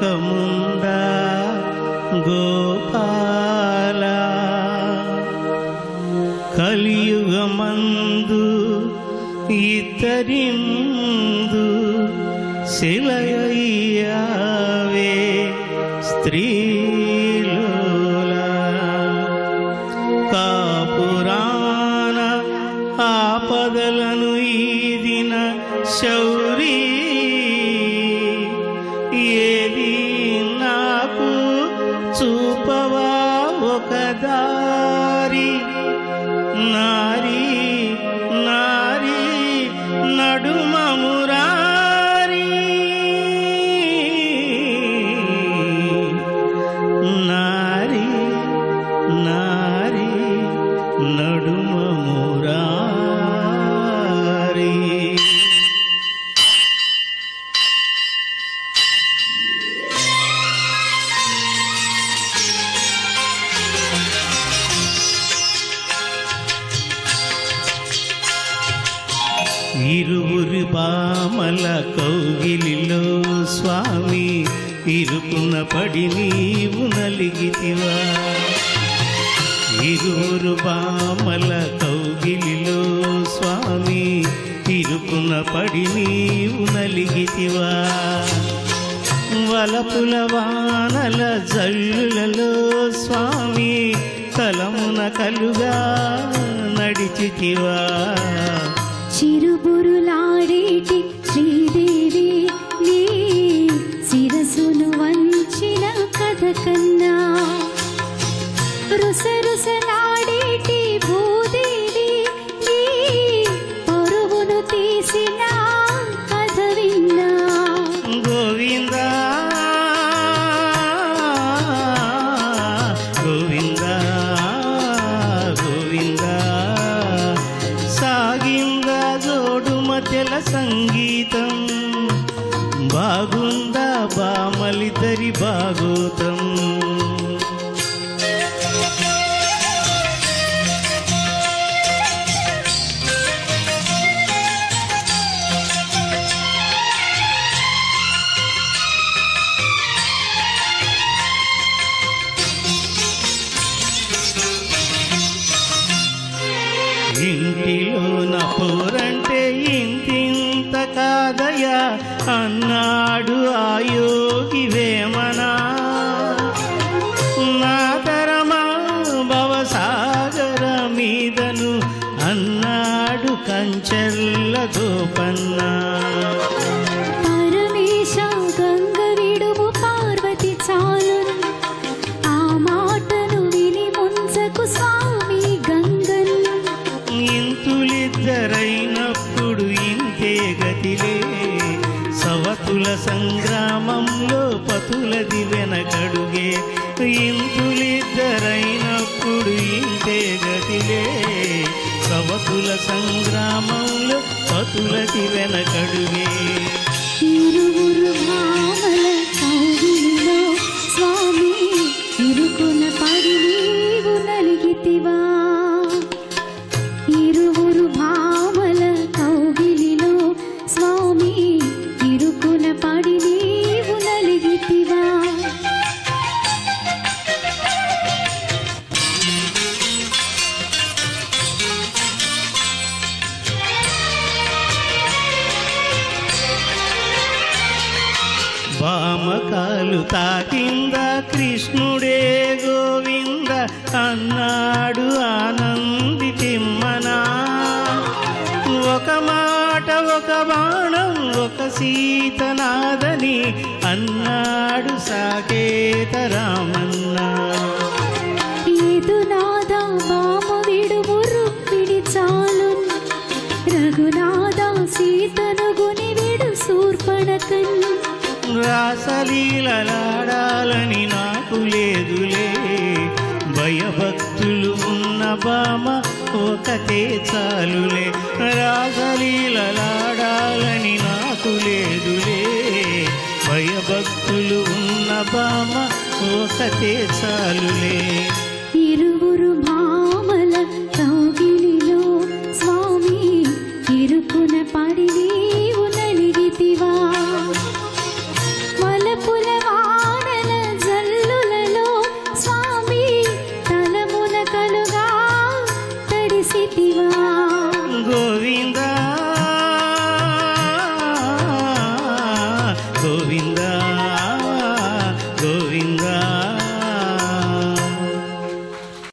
చాముండా గోపాల కలియుగమందు ఇద్దరిందు శిలయ్యావే స్త్రీలోలా కాపురాన ఆపదలను ఈదిన శౌరీ ఏది నాకు చూపవా ఒక దారి నారీ నారీ నడుమ మురారి నారీ నారీ నడుమ మురారి. ఇరువురి బామల కౌగిలిలో స్వామి ఇరుకున పడి నీవు నలిగితివా. ఇరువురు బామల కౌగిలిలో స్వామి ఇరుకున పడి నీవు నలిగితివా. వలపుల వానల జల్లులలో స్వామి తలమున కలుగా నడిచితివా. చిరుబురులాడేటి శ్రీదేవి నీ శిరసును వంచిన కథ కన్నా రుసరుసలాడేటి భూదేవి నీ పరువును తీసిన కథ విన్నా. గోవిందా గోవిందా గోవిందా సాగిందా జోడు మధ్యల సంగీతం బాగుందా బామలిద్దరి భాగోతం. ఇంటిలోన పోరంటే ఇంతింత కాదయా అన్నాడు ఆ యోగి వేమనా. నా తరమా భవసాగర మీదను అన్నాడు కంచెల్ల గోపన్నా. పరమేశ గంగ విడుము పార్వతి చాలును ఆ మాటను విని ముంచకు స్వామి గంగను. ఇంతులిద్దరైనప్పుడు ఇంతే గతిలే సవతుల సంగ్రామంలో పతులది వెనకడుగే. ఇంతులిద్దరైనప్పుడు ఇంతే గతిలే సవతుల సంగ్రామంలో పతులది వెనకడుగే. ఇరువురు భామల కౌగిలిలో స్వామి ఇరుకున పడి నీవు నలిగితివా. ఇరువురు భామల కౌగిలిలో స్వామి ఇరుకున పడి నీవు నలిగితివా. బామకాలు తాకిందా కృష్ణుడే గోవింద అన్నాడు ఆనంది తిమ్మనా. ఒక మాట ఒక బాణం ఒక సీతనాదని అన్నాడు సాకేత రామన్నా. ఏదునాద మామ విడుము రుక్మిణి చాలున్ రఘునాథ సీతను గుని విడు శూర్పణఖన్. రాసలీలలాడాలని నాకు లేదులే భయభక్తులు ఉన్న బామ ఒకతే చాలులే. రాసలీలలాడాలని నాకు లేదులే భయభక్తులు ఉన్న బామ ఒకతే చాలులే. ఇరువురు భామల కౌగిలిలో